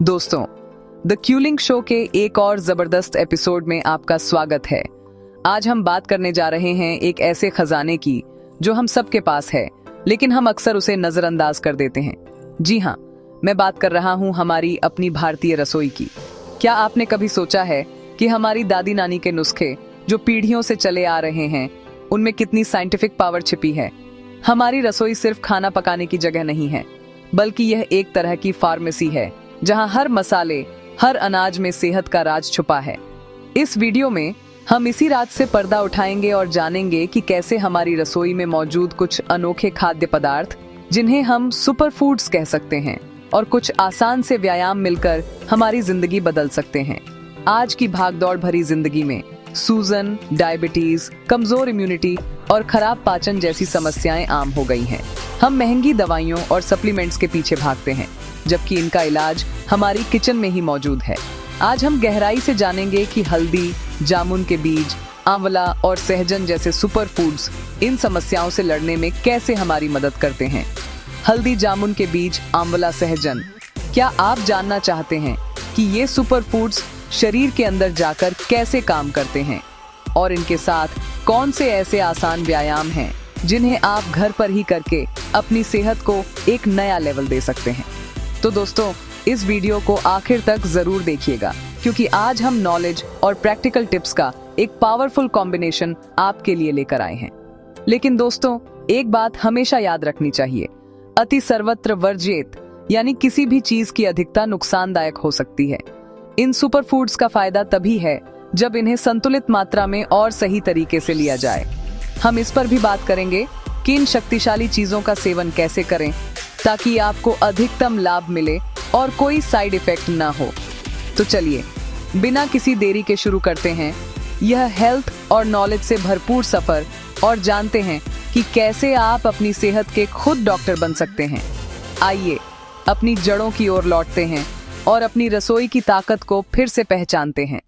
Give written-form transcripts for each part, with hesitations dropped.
दोस्तों, the Keylong show के एक और जबरदस्त एपिसोड में आपका स्वागत है। आज हम बात करने जा रहे हैं एक ऐसे खजाने की जो हम सबके पास है, लेकिन हम अक्सर उसे नजरअंदाज कर देते हैं। जी हाँ, मैं बात कर रहा हूँ हमारी अपनी भारतीय रसोई की। क्या आपने कभी सोचा है कि हमारी दादी नानी के नुस्खे जो पीढ़ियों से चले आ रहे हैं, उनमें कितनी साइंटिफिक पावर छिपी है? हमारी रसोई सिर्फ खाना पकाने की जगह नहीं है, बल्कि यह एक तरह की फार्मेसी है जहां हर मसाले, हर अनाज में सेहत का राज छुपा है। इस वीडियो में हम इसी राज से पर्दा उठाएंगे और जानेंगे कि कैसे हमारी रसोई में मौजूद कुछ अनोखे खाद्य पदार्थ, जिन्हें हम सुपर फूड्स कह सकते हैं, और कुछ आसान से व्यायाम मिलकर हमारी जिंदगी बदल सकते हैं। आज की भागदौड़ भरी जिंदगी में सूजन, डायबिटीज, कमजोर इम्यूनिटी और खराब पाचन जैसी समस्याएं आम हो गई हैं। हम महंगी दवाइयों और सप्लीमेंट्स के पीछे भागते हैं, जबकि इनका इलाज हमारी किचन में ही मौजूद है। आज हम गहराई से जानेंगे कि हल्दी, जामुन के बीज, आंवला और सहजन जैसे सुपर फूड्स इन समस्याओं से लड़ने में कैसे हमारी मदद करते हैं। हल्दी, जामुन के बीज, आंवला, सहजन, क्या आप जानना चाहते हैं कि ये सुपर फूड्स शरीर के अंदर जाकर कैसे काम करते हैं, और इनके साथ कौन से ऐसे आसान व्यायाम हैं जिन्हें आप घर पर ही करके अपनी सेहत को एक नया लेवल दे सकते हैं? तो दोस्तों, इस वीडियो को आखिर तक जरूर देखिएगा, क्योंकि आज हम नॉलेज और प्रैक्टिकल टिप्स का एक पावरफुल कॉम्बिनेशन आपके लिए लेकर आए हैं। लेकिन दोस्तों, एक बात हमेशा याद रखनी चाहिए, अति सर्वत्र वर्जित, यानी किसी भी चीज की अधिकता नुकसानदायक हो सकती है। इन सुपर फूड्स का फायदा तभी है जब इन्हें संतुलित मात्रा में और सही तरीके से लिया जाए। हम इस पर भी बात करेंगे कि इन शक्तिशाली चीजों का सेवन कैसे करें ताकि आपको अधिकतम लाभ मिले और कोई साइड इफेक्ट ना हो। तो चलिए, बिना किसी देरी के शुरू करते हैं यह हेल्थ और नॉलेज से भरपूर सफर, और जानते हैं कि कैसे आप अपनी सेहत के खुद डॉक्टर बन सकते हैं। आइए अपनी जड़ों की ओर लौटते हैं और अपनी रसोई की ताकत को फिर से पहचानते हैं।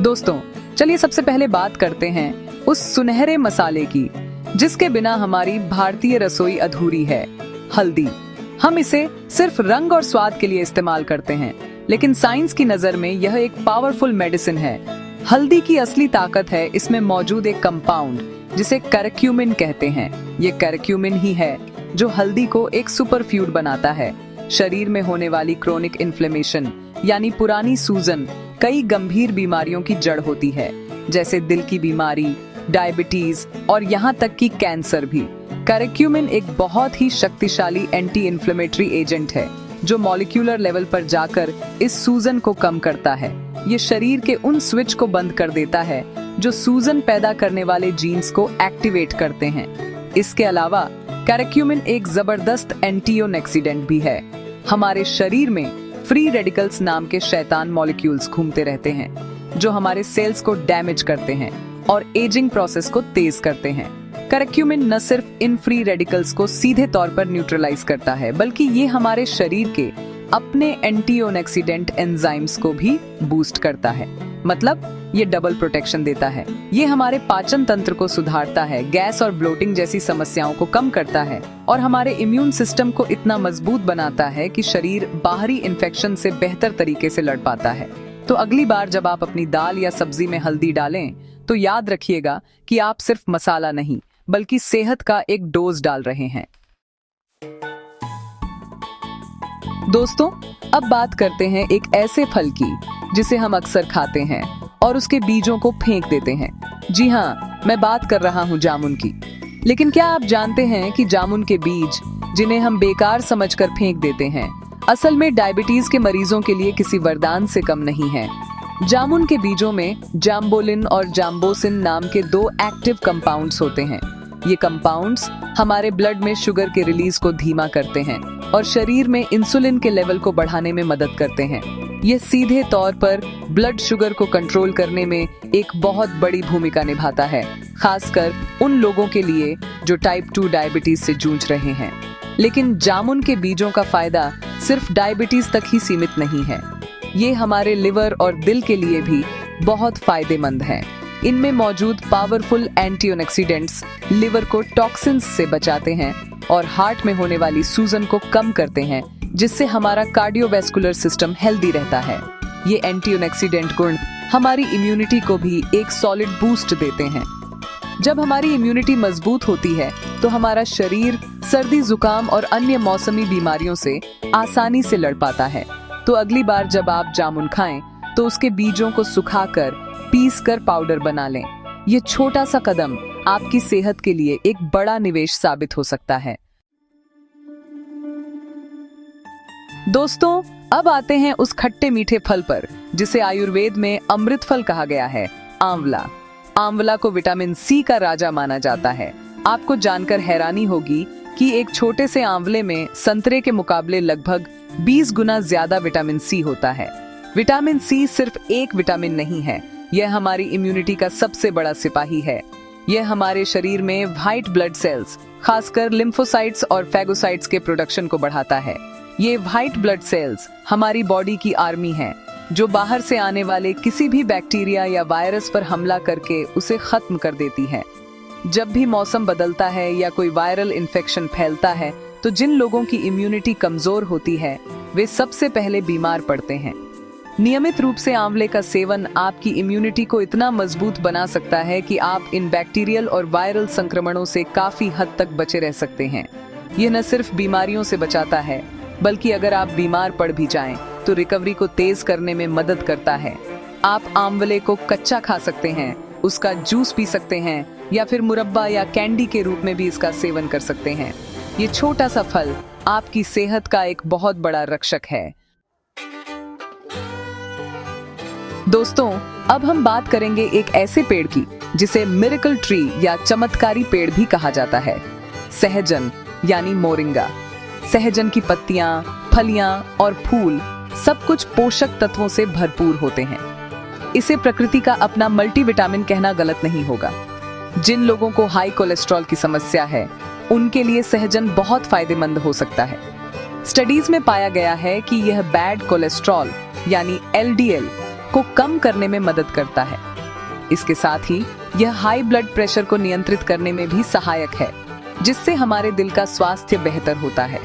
दोस्तों, चलिए सबसे पहले बात करते हैं उस सुनहरे मसाले की जिसके बिना हमारी भारतीय रसोई अधूरी है, हल्दी। हम इसे सिर्फ रंग और स्वाद के लिए इस्तेमाल करते हैं, लेकिन साइंस की नजर में यह एक पावरफुल मेडिसिन है। हल्दी की असली ताकत है इसमें मौजूद एक कंपाउंड जिसे करक्यूमिन कहते हैं। ये करक्यूमिन ही है जो हल्दी को एक सुपर फूड बनाता है। शरीर में होने वाली क्रोनिक इन्फ्लेमेशन यानी पुरानी सूजन कई गंभीर बीमारियों की जड़ होती है, जैसे दिल की बीमारी, डायबिटीज और यहाँ तक कि कैंसर भी। करक्यूमिन एक बहुत ही शक्तिशाली एंटी इन्फ्लेमेटरी एजेंट है जो मॉलिक्यूलर लेवल पर जाकर इस सूजन को कम करता है। ये शरीर के उन स्विच को बंद कर देता है जो सूजन पैदा करने वाले जीन्स को एक्टिवेट करते हैं। इसके अलावा करक्यूमिन एक जबरदस्त एंटीऑक्सीडेंट भी है। हमारे शरीर में फ्री रेडिकल्स नाम के शैतान मॉलिक्यूल्स घूमते रहते हैं जो हमारे सेल्स को डैमेज करते हैं और एजिंग प्रोसेस को तेज करते हैं। करक्यूमिन न सिर्फ इन फ्री रेडिकल्स को सीधे तौर पर न्यूट्रलाइज करता है, बल्कि ये हमारे शरीर के अपने एंटीऑक्सीडेंट एंजाइम्स को भी बूस्ट करता है। मतलब ये डबल प्रोटेक्शन देता है। ये हमारे पाचन तंत्र को सुधारता है, गैस और ब्लोटिंग जैसी समस्याओं को कम करता है, और हमारे इम्यून सिस्टम को इतना मजबूत बनाता है कि शरीर बाहरी इन्फेक्शन से बेहतर तरीके से लड़ पाता है। तो अगली बार जब आप अपनी दाल या सब्जी में हल्दी डालें, तो याद रखिएगा कि आप सिर्फ मसाला नहीं, बल्कि सेहत का एक डोज डाल रहे हैं। दोस्तों, अब बात करते हैं एक ऐसे फल की जिसे हम अक्सर खाते हैं और उसके बीजों को फेंक देते हैं। जी हाँ, मैं बात कर रहा हूँ जामुन की। लेकिन क्या आप जानते हैं कि जामुन के बीज, जिन्हें हम बेकार समझकर फेंक देते हैं, असल में डायबिटीज के मरीजों के लिए किसी वरदान से कम नहीं है। जामुन के बीजों में जाम्बोलिन और जाम्बोसिन नाम के दो एक्टिव कंपाउंड्स होते हैं। ये कंपाउंड्स हमारे ब्लड में शुगर के रिलीज को धीमा करते हैं और शरीर में इंसुलिन के लेवल को बढ़ाने में मदद करते हैं। ये सीधे तौर पर ब्लड शुगर को कंट्रोल करने में एक बहुत बड़ी भूमिका निभाता है, खासकर उन लोगों के लिए जो टाइप 2 डायबिटीज से जूझ रहे हैं। लेकिन जामुन के बीजों का फायदा सिर्फ डायबिटीज तक ही सीमित नहीं है। ये हमारे लिवर और दिल के लिए भी बहुत फायदेमंद है। इनमें मौजूद पावरफुल एंटीऑक्सीडेंट्स लिवर को टॉक्सिन्स से बचाते हैं और हार्ट में होने वाली सूजन को कम करते हैं, जिससे हमारा कार्डियोवैस्कुलर सिस्टम हेल्दी रहता है। ये एंटीऑक्सीडेंट गुण हमारी इम्यूनिटी को भी एक सॉलिड बूस्ट देते हैं। जब हमारी इम्यूनिटी मजबूत होती है तो हमारा शरीर सर्दी, जुकाम और अन्य मौसमी बीमारियों से आसानी से लड़ पाता है। तो अगली बार जब आप जामुन खाएं तो उसके बीजों को सुखाकर पीसकर पाउडर बना लें। ये छोटा सा कदम आपकी सेहत के लिए एक बड़ा निवेश साबित हो सकता है। दोस्तों, अब आते हैं उस खट्टे मीठे फल पर जिसे आयुर्वेद में अमृत फल कहा गया है, आंवला। आंवला को विटामिन सी का राजा माना जाता है। आपको जानकर हैरानी होगी कि एक छोटे से आंवले में संतरे के मुकाबले लगभग 20 गुना ज्यादा विटामिन सी होता है। विटामिन सी सिर्फ एक विटामिन नहीं है, यह हमारी इम्यूनिटी का सबसे बड़ा सिपाही है। यह हमारे शरीर में व्हाइट ब्लड सेल्स, खासकर लिम्फोसाइट्स और फैगोसाइट्स के प्रोडक्शन को बढ़ाता है। ये व्हाइट ब्लड सेल्स हमारी बॉडी की आर्मी हैं, जो बाहर से आने वाले किसी भी बैक्टीरिया या वायरस पर हमला करके उसे खत्म कर देती है। जब भी मौसम बदलता है या कोई वायरल इन्फेक्शन फैलता है, तो जिन लोगों की इम्यूनिटी कमजोर होती है वे सबसे पहले बीमार पड़ते हैं। नियमित रूप से आंवले का सेवन आपकी इम्यूनिटी को इतना मजबूत बना सकता है कि आप इन बैक्टीरियल और वायरल संक्रमणों से काफी हद तक बचे रह सकते हैं। यह न सिर्फ बीमारियों से बचाता है, बल्कि अगर आप बीमार पड़ भी जाएं, तो रिकवरी को तेज करने में मदद करता है। आप आंवले को कच्चा खा सकते हैं, उसका जूस पी सकते हैं या फिर मुरब्बा या कैंडी के रूप में भी इसका सेवन कर सकते हैं। ये छोटा सा फल आपकी सेहत का एक बहुत बड़ा रक्षक है। दोस्तों, अब हम बात करेंगे एक ऐसे पेड़ की जिसे मिरेकल ट्री या चमत्कारी पेड़ भी कहा जाता है, सहजन यानी मोरिंगा। सहजन की पत्तियां, फलियां और फूल सब कुछ पोषक तत्वों से भरपूर होते हैं। इसे प्रकृति का अपना मल्टीविटामिन कहना गलत नहीं होगा। जिन लोगों को हाई कोलेस्ट्रॉल की समस्या है, उनके लिए सहजन बहुत फायदेमंद हो सकता है। स्टडीज में पाया गया है कि यह बैड कोलेस्ट्रॉल यानी LDL को कम करने में मदद करता है। इसके साथ ही यह हाई ब्लड प्रेशर को नियंत्रित करने में भी सहायक है, जिससे हमारे दिल का स्वास्थ्य बेहतर होता है।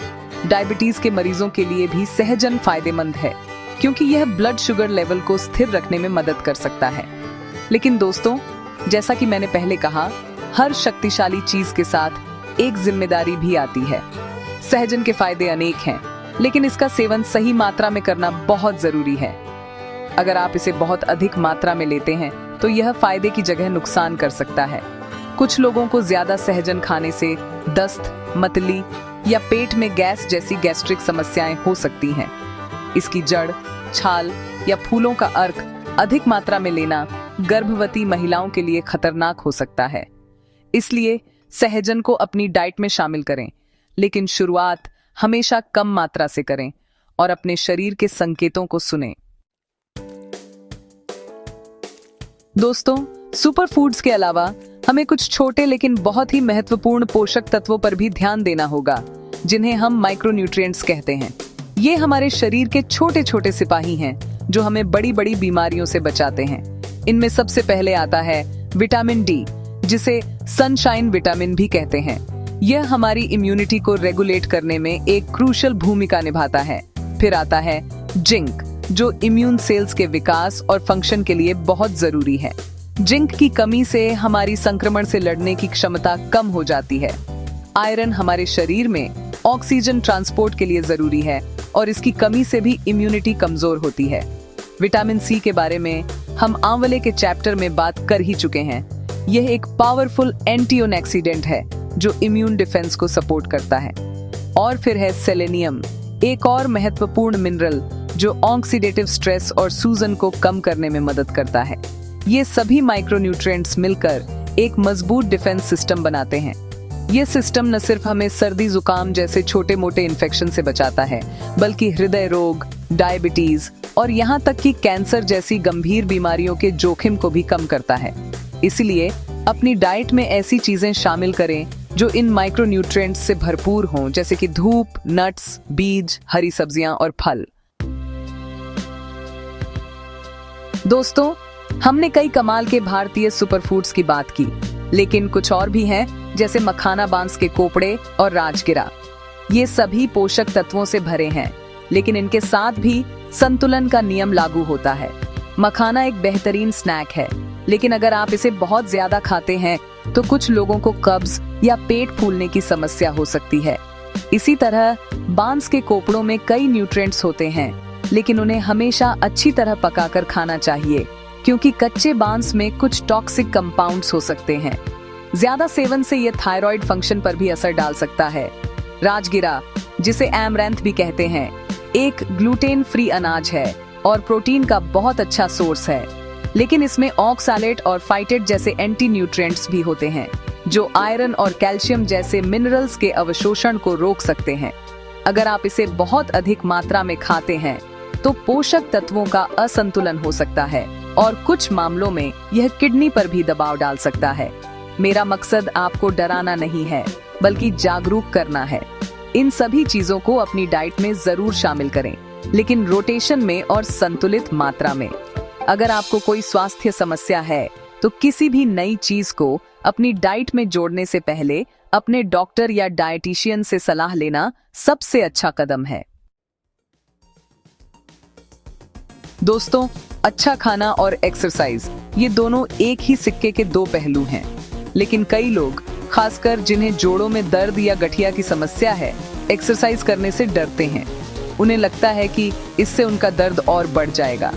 डायबिटीज के मरीजों के लिए भी सहजन फायदेमंद है, क्योंकि यह ब्लड शुगर लेवल को स्थिर रखने में मदद कर सकता है। लेकिन दोस्तों, जैसा कि मैंने पहले कहा, हर शक्तिशाली चीज के साथ एक जिम्मेदारी भी आती है। सहजन के फायदे अनेक हैं, लेकिन इसका सेवन सही मात्रा में करना बहुत जरूरी है। अगर आप इसे बहुत अधिक मात्रा में लेते हैं तो यह फायदे की जगह नुकसान कर सकता है। कुछ लोगों को ज्यादा सहजन खाने से दस्त, मतली या पेट में गैस जैसी गैस्ट्रिक समस्याएं हो सकती हैं। इसकी जड़, छाल या फूलों का अर्क अधिक मात्रा में लेना गर्भवती महिलाओं के लिए खतरनाक हो सकता है। इसलिए सहजन को अपनी डाइट में शामिल करें, लेकिन शुरुआत हमेशा कम मात्रा से करें और अपने शरीर के संकेतों को सुनें। दोस्तों, सुपर फूड्स के अलावा हमें कुछ छोटे लेकिन बहुत ही महत्वपूर्ण पोषक तत्वों पर भी ध्यान देना होगा, जिन्हें हम माइक्रोन्यूट्रिएंट्स कहते हैं। ये हमारे शरीर के छोटे छोटे सिपाही हैं, जो हमें बड़ी बड़ी बीमारियों से बचाते हैं। इनमें सबसे पहले आता है विटामिन डी, जिसे सनशाइन विटामिन भी कहते हैं। यह हमारी इम्यूनिटी को रेगुलेट करने में एक क्रूशियल भूमिका निभाता है। फिर आता है जिंक, जो इम्यून सेल्स के विकास और फंक्शन के लिए बहुत जरूरी है। जिंक की कमी से हमारी संक्रमण से लड़ने की क्षमता कम हो जाती है। आयरन हमारे शरीर में ऑक्सीजन ट्रांसपोर्ट के लिए जरूरी है और इसकी कमी से भी इम्यूनिटी कमजोर होती है। विटामिन सी के बारे में हम आंवले के चैप्टर में बात कर ही चुके हैं। यह एक पावरफुल एंटीऑक्सीडेंट है जो इम्यून डिफेंस को सपोर्ट करता है। और फिर है सेलेनियम, एक और महत्वपूर्ण मिनरल जो ऑक्सीडेटिव स्ट्रेस और सूजन को कम करने में मदद करता है। ये सभी माइक्रोन्यूट्रिएंट्स मिलकर एक मजबूत डिफेंस सिस्टम बनाते हैं। ये सिस्टम न सिर्फ हमें सर्दी जुकाम जैसे छोटे मोटे इन्फेक्शन से बचाता है, बल्कि हृदय रोग, डायबिटीज और यहाँ तक कि कैंसर जैसी गंभीर बीमारियों के जोखिम को भी कम करता है। इसलिए अपनी डाइट में ऐसी चीजें शामिल करें जो इन माइक्रोन्यूट्रिएंट्स से भरपूर हों, जैसे कि धूप, नट्स, बीज, हरी सब्जियां और फल। दोस्तों, हमने कई कमाल के भारतीय सुपरफूड्स की बात की, लेकिन कुछ और भी हैं, जैसे मखाना बांस के कोपड़े और राजगिरा। ये सभी पोषक तत्वों से भरे हैं, लेकिन इनके साथ भी संतुलन का नियम लागू होता है। मखाना एक बेहतरीन स्नैक है, लेकिन अगर आप इसे बहुत ज्यादा खाते हैं तो कुछ लोगों को कब्ज या पेट फूलने की समस्या हो सकती है। इसी तरह बांस के कोपड़ों में कई न्यूट्रिएंट्स होते हैं, लेकिन उन्हें हमेशा अच्छी तरह पकाकर खाना चाहिए, क्योंकि कच्चे बांस में कुछ टॉक्सिक कंपाउंड्स हो सकते हैं। ज्यादा सेवन से यह थायराइड फंक्शन पर भी असर डाल सकता है। राजगिरा, जिसे एमरैंथ भी कहते हैं, एक ग्लूटेन फ्री अनाज है और प्रोटीन का बहुत अच्छा सोर्स है, लेकिन इसमें ऑक्सैलेट और फाइटेट जैसे एंटी न्यूट्रिएंट्स भी होते हैं, जो आयरन और कैल्शियम जैसे मिनरल्स के अवशोषण को रोक सकते हैं। अगर आप इसे बहुत अधिक मात्रा में खाते हैं तो पोषक तत्वों का असंतुलन हो सकता है और कुछ मामलों में यह किडनी पर भी दबाव डाल सकता है। मेरा मकसद आपको डराना नहीं है, बल्कि जागरूक करना है। इन सभी चीजों को अपनी डाइट में जरूर शामिल करें, लेकिन रोटेशन में और संतुलित मात्रा में। अगर आपको कोई स्वास्थ्य समस्या है तो किसी भी नई चीज को अपनी डाइट में जोड़ने से पहले अपने डॉक्टर या डाइटिशियन से सलाह लेना सबसे अच्छा कदम है। दोस्तों, अच्छा खाना और एक्सरसाइज, ये दोनों एक ही सिक्के के दो पहलू हैं, लेकिन कई लोग, खासकर जिन्हें जोड़ों में दर्द या गठिया की समस्या है, एक्सरसाइज करने से डरते हैं। उन्हें लगता है कि इससे उनका दर्द और बढ़ जाएगा,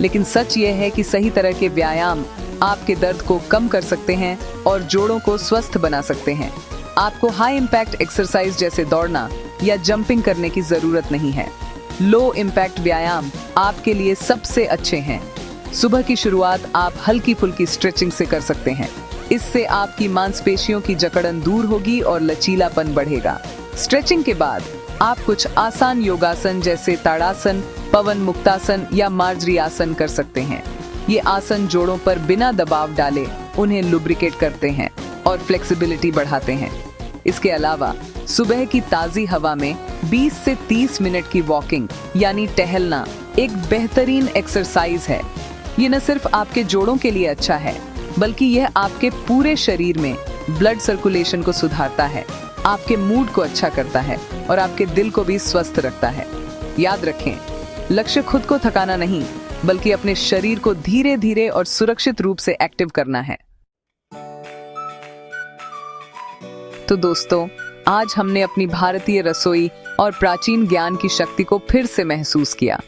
लेकिन सच ये है कि सही तरह के व्यायाम आपके दर्द को कम कर सकते हैं और जोड़ों को स्वस्थ बना सकते हैं। आपको हाई इम्पैक्ट एक्सरसाइज जैसे दौड़ना या जंपिंग करने की जरूरत नहीं है। लो इम्पैक्ट व्यायाम आपके लिए सबसे अच्छे हैं। सुबह की शुरुआत आप हल्की फुल्की स्ट्रेचिंग से कर सकते हैं। इससे आपकी मांसपेशियों की जकड़न दूर होगी और लचीलापन बढ़ेगा। स्ट्रेचिंग के बाद आप कुछ आसान योगासन जैसे ताड़ासन, पवन मुक्तासन या मार्जरी आसन कर सकते हैं। ये आसन जोड़ों पर बिना दबाव डाले उन्हें लुब्रिकेट करते हैं और फ्लेक्सिबिलिटी बढ़ाते हैं। इसके अलावा सुबह की ताजी हवा में 20 से 30 मिनट की वॉकिंग यानी टहलना एक बेहतरीन एक्सरसाइज है। ये न सिर्फ आपके जोड़ों के लिए अच्छा है, बल्कि यह आपके पूरे शरीर में ब्लड सर्कुलेशन को सुधारता है, आपके मूड को अच्छा करता है और आपके दिल को भी स्वस्थ रखता है। याद रखें, लक्ष्य खुद को थकाना नहीं, बल्कि अपने शरीर को धीरे धीरे और सुरक्षित रूप से एक्टिव करना है। तो दोस्तों, आज हमने अपनी भारतीय रसोई और प्राचीन ज्ञान की शक्ति को फिर से महसूस किया।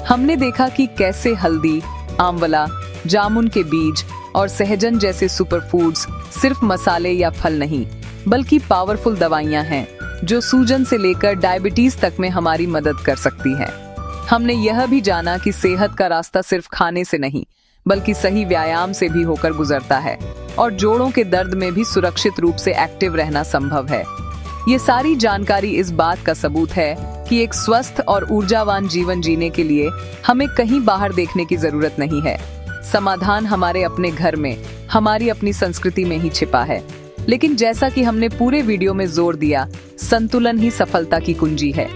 हमने देखा कि कैसे हल्दी, आंवला, जामुन के बीज और सहजन जैसे सुपरफूड्स सिर्फ मसाले या फल नहीं, बल्कि पावरफुल दवाइयां हैं, जो सूजन से लेकर डायबिटीज तक में हमारी मदद कर सकती हैं। हमने यह भी जाना कि सेहत का रास्ता सिर्फ खाने से नहीं, बल्कि सही व्यायाम से भी होकर गुजरता है और जोड़ों के दर्द में भी सुरक्षित रूप से एक्टिव रहना संभव है। ये सारी जानकारी इस बात का सबूत है कि एक स्वस्थ और ऊर्जावान जीवन जीने के लिए हमें कहीं बाहर देखने की जरूरत नहीं है। समाधान हमारे अपने घर में, हमारी अपनी संस्कृति में ही छिपा है। लेकिन जैसा कि हमने पूरे वीडियो में जोर दिया, संतुलन ही सफलता की कुंजी है।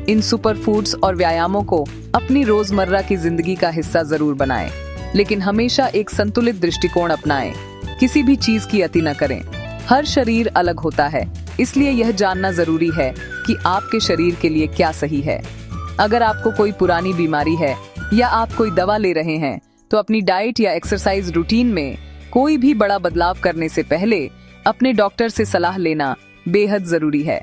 इन सुपरफूड्स और व्यायामों को अपनी रोजमर्रा की जिंदगी का हिस्सा जरूर बनाएं, लेकिन हमेशा एक संतुलित दृष्टिकोण अपनाएं। किसी भी चीज की अति न करें। हर शरीर अलग होता है, इसलिए यह जानना जरूरी है कि आपके शरीर के लिए क्या सही है। अगर आपको कोई पुरानी बीमारी है या आप कोई दवा ले रहे हैं, तो अपनी डाइट या एक्सरसाइज रूटीन में कोई भी बड़ा बदलाव करने से पहले अपने डॉक्टर से सलाह लेना बेहद जरूरी है।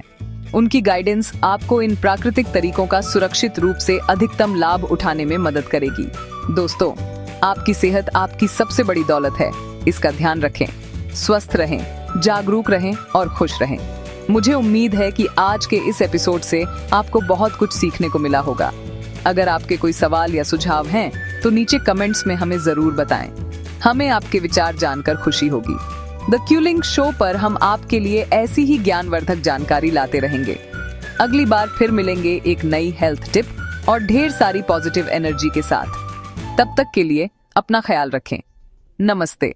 उनकी गाइडेंस आपको इन प्राकृतिक तरीकों का सुरक्षित रूप से अधिकतम लाभ उठाने में मदद करेगी। दोस्तों, आपकी सेहत आपकी सबसे बड़ी दौलत है, इसका ध्यान रखें। स्वस्थ रहें, जागरूक रहें और खुश रहें। मुझे उम्मीद है कि आज के इस एपिसोड से आपको बहुत कुछ सीखने को मिला होगा। अगर आपके कोई सवाल या सुझाव हैं, तो नीचे कमेंट्स में हमें जरूर बताएं। हमें आपके विचार जानकर खुशी होगी। द क्यूलिंग शो पर हम आपके लिए ऐसी ही ज्ञानवर्धक जानकारी लाते रहेंगे। अगली बार फिर मिलेंगे एक नई हेल्थ टिप और ढेर सारी पॉजिटिव एनर्जी के साथ। तब तक के लिए अपना ख्याल रखें। नमस्ते।